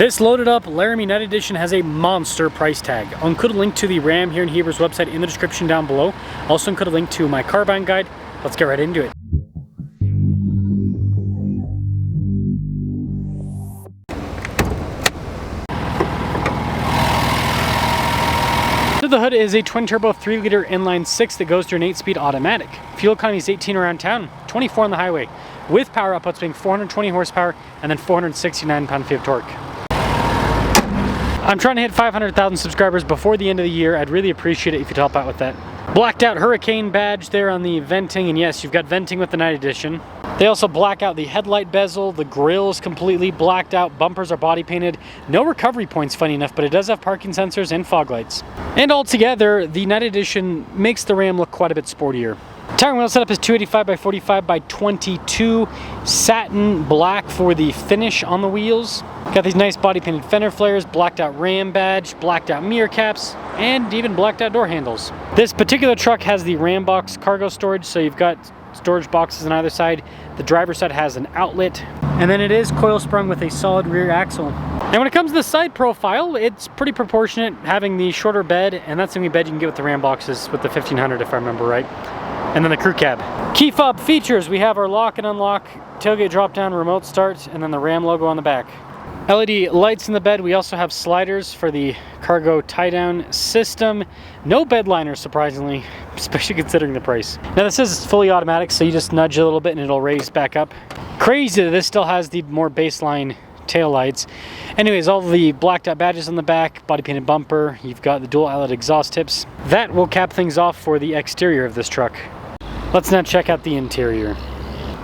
This loaded up Laramie Night Edition has a monster price tag. I'll include a link to the Ram here in Heber's website in the description down below. Also include a link to my car buying guide. Let's get right into it. Under the hood is a twin turbo 3-liter inline 6 that goes through an 8-speed automatic. Fuel economy is 18 around town, 24 on the highway, with power outputs being 420 horsepower and then 469 pound-feet of torque. I'm trying to hit 500,000 subscribers before the end of the year. I'd really appreciate it if you'd help out with that. Blacked out Hurricane badge there on the venting, and yes, you've got venting with the Night Edition. They also black out the headlight bezel, the grille is completely blacked out, bumpers are body painted. No recovery points, funny enough, but it does have parking sensors and fog lights. And altogether, the Night Edition makes the Ram look quite a bit sportier. Tire and wheel setup is 285 by 45 by 22, satin black for the finish on the wheels. Got these nice body painted fender flares, blacked out Ram badge, blacked out mirror caps, and even blacked out door handles. This particular truck has the Ram box cargo storage, so you've got storage boxes on either side. The driver's side has an outlet, and then it is coil sprung with a solid rear axle. And when it comes to the side profile, it's pretty proportionate, having the shorter bed, and that's the only bed you can get with the Ram boxes with the 1500 if I remember right. And then the crew cab. Key fob features, we have our lock and unlock, tailgate drop down, remote start, and then the Ram logo on the back. LED lights in the bed. We also have sliders for the cargo tie-down system. No bed liners, surprisingly, especially considering the price. Now this is fully automatic, so you just nudge a little bit and it'll raise back up. Crazy that this still has the more baseline tail lights. Anyways, all the blacked out badges on the back, body painted bumper, you've got the dual outlet exhaust tips. That will cap things off for the exterior of this truck. Let's now check out the interior.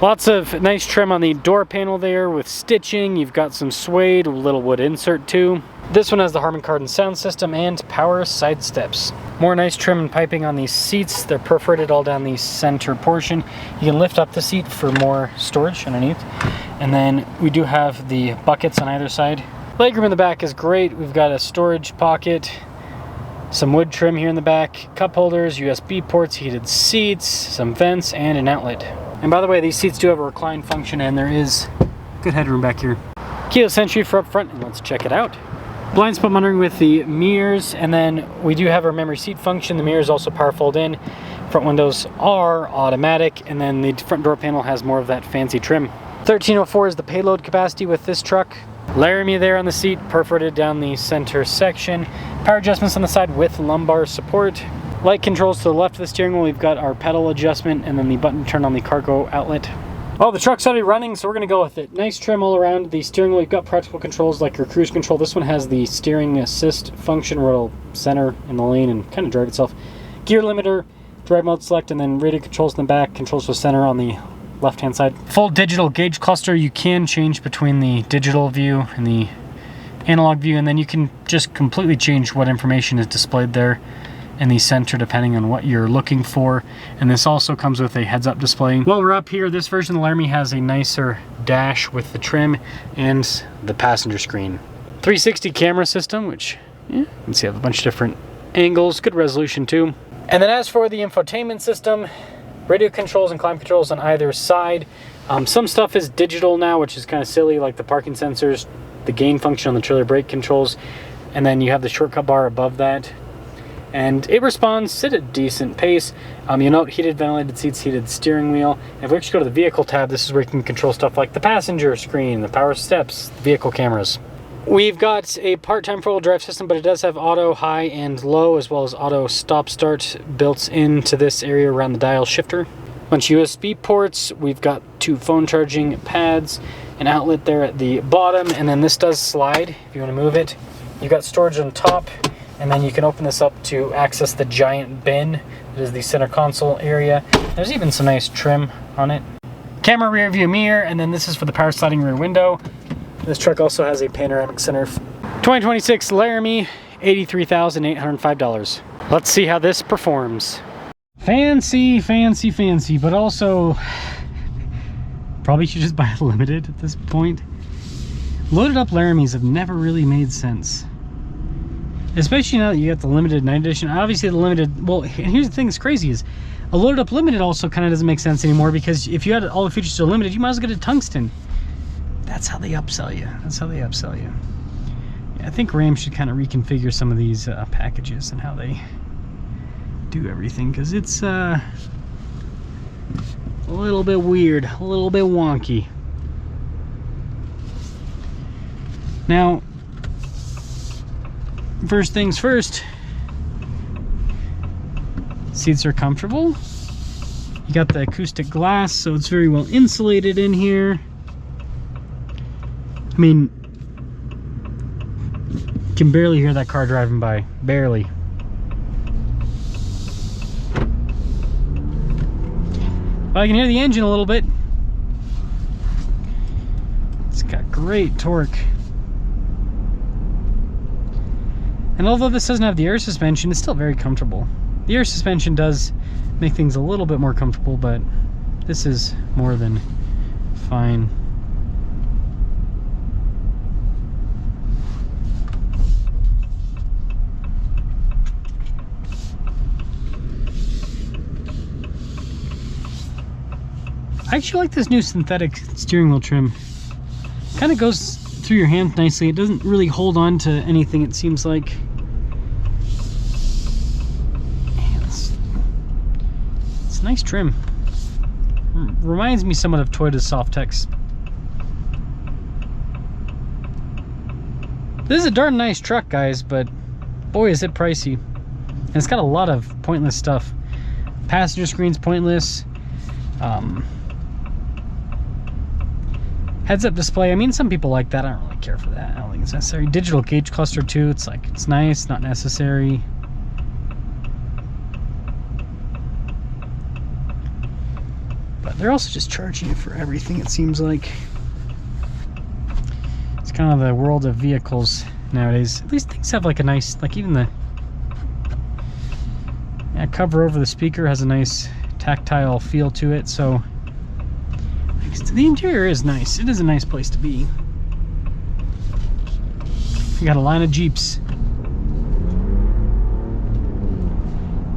Lots of nice trim on the door panel there with stitching. You've got some suede, a little wood insert too. This one has the Harman Kardon sound system and power side steps. More nice trim and piping on these seats. They're perforated all down the center portion. You can lift up the seat for more storage underneath. And then we do have the buckets on either side. Legroom in the back is great. We've got a storage pocket, some wood trim here in the back, cup holders, USB ports, heated seats, some vents, and an outlet. And by the way, these seats do have a recline function, and there is good headroom back here. Keyless entry for up front, and let's check it out. Blind spot monitoring with the mirrors, and then we do have our memory seat function. The mirror is also power fold in. Front windows are automatic, and then the front door panel has more of that fancy trim. 1304 is the payload capacity with this truck. Laramie there on the seat, perforated down the center section. Power adjustments on the side with lumbar support. Light controls to the left of the steering wheel. We've got our pedal adjustment and then the button to turn on the cargo outlet. Oh, the truck's already running, so we're gonna go with it. Nice trim all around. The steering wheel, you've got practical controls like your cruise control. This one has the steering assist function where it'll center in the lane and kind of drive itself. Gear limiter, drive mode select, and then radio controls in the back, controls for center on the left-hand side. Full digital gauge cluster. You can change between the digital view and the analog view, and then you can just completely change what information is displayed there in the center depending on what you're looking for. And this also comes with a heads-up display. While we're up here, this version of the Laramie has a nicer dash with the trim and the passenger screen. 360 camera system, which you can see I have a bunch of different angles, good resolution too. And then as for the infotainment system, radio controls and climate controls on either side. Some stuff is digital now, which is kind of silly, like the parking sensors, the gain function on the trailer brake controls, and then you have the shortcut bar above that. And it responds at a decent pace. You note heated ventilated seats, heated steering wheel. And if we actually go to the vehicle tab, this is where you can control stuff like the passenger screen, the power steps, the vehicle cameras. We've got a part-time four-wheel drive system, but it does have auto, high, and low, as well as auto stop-start built into this area around the dial shifter. Bunch of USB ports. We've got 2 phone charging pads, an outlet there at the bottom, and then this does slide if you want to move it. You've got storage on top, and then you can open this up to access the giant bin that is the center console area. There's even some nice trim on it. Camera rear view mirror, and then this is for the power sliding rear window. This truck also has a panoramic center. 2026 Laramie, $83,805. Let's see how this performs. Fancy, fancy, fancy, but also probably should just buy a limited at this point. Loaded up Laramies have never really made sense. Especially now that you got the limited night edition. Obviously the limited, well, and here's the thing that's crazy is a loaded up limited also kind of doesn't make sense anymore, because if you had all the features still limited, you might as well get a tungsten. That's how they upsell you. That's how they upsell you. Yeah, I think Ram should kind of reconfigure some of these packages and how they do everything, because it's a little bit weird, a little bit wonky. Now, first things first, seats are comfortable. You got the acoustic glass, so it's very well insulated in here. I mean, you can barely hear that car driving by, barely. But I can hear the engine a little bit. It's got great torque. And although this doesn't have the air suspension, it's still very comfortable. The air suspension does make things a little bit more comfortable, but this is more than fine. I actually like this new synthetic steering wheel trim. Kind of goes through your hand nicely. It doesn't really hold on to anything, it seems like. It's a nice trim. Reminds me somewhat of Toyota's Softex. This is a darn nice truck, guys, but boy is it pricey. And it's got a lot of pointless stuff. Passenger screen's pointless. Heads-up display, I mean, some people like that. I don't really care for that. I don't think it's necessary. Digital gauge cluster too, it's like, it's nice, not necessary. But they're also just charging you for everything, it seems like. It's kind of the world of vehicles nowadays. At least things have like a nice, like even the cover over the speaker has a nice tactile feel to it, so the interior is nice. It is a nice place to be. We got a line of Jeeps.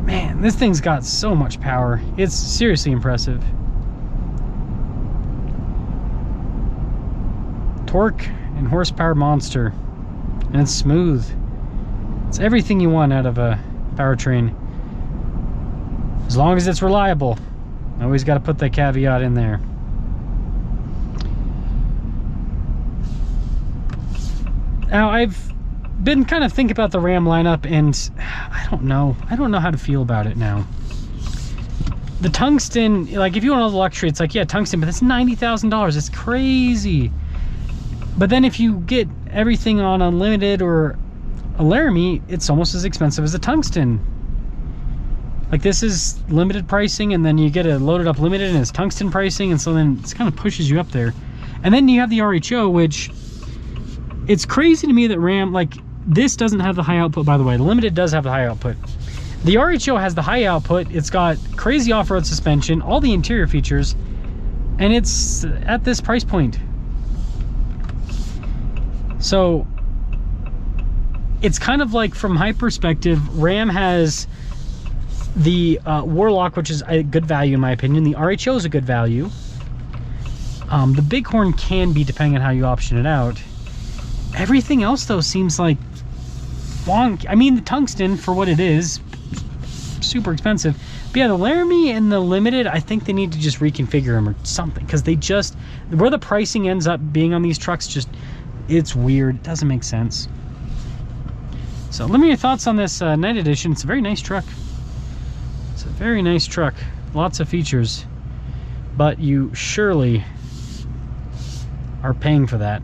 Man, this thing's got so much power. It's seriously impressive. Torque and horsepower monster. And it's smooth. It's everything you want out of a powertrain. As long as it's reliable. Always got to put that caveat in there. Now, I've been kind of thinking about the Ram lineup, and I don't know how to feel about it now. The tungsten, like if you want all the luxury, it's like, yeah, tungsten, but that's $90,000. It's crazy. But then if you get everything on Unlimited or a Laramie, it's almost as expensive as a tungsten. Like this is limited pricing, and then you get a loaded up limited and it's tungsten pricing, and so then it kind of pushes you up there. And then you have the RHO, which it's crazy to me that Ram, like this doesn't have the high output, by the way. The Limited does have the high output. The RHO has the high output. It's got crazy off-road suspension, all the interior features, and it's at this price point. So it's kind of like, from my perspective, Ram has the Warlock, which is a good value in my opinion. The RHO is a good value. The Bighorn can be, depending on how you option it out. Everything else though seems like wonky. I mean, the tungsten, for what it is, super expensive. But yeah, the Laramie and the Limited, I think they need to just reconfigure them or something, because they just, where the pricing ends up being on these trucks, just, it's weird. It doesn't make sense. So let me know your thoughts on this Night Edition. It's a very nice truck. It's a very nice truck. Lots of features, but you surely are paying for that.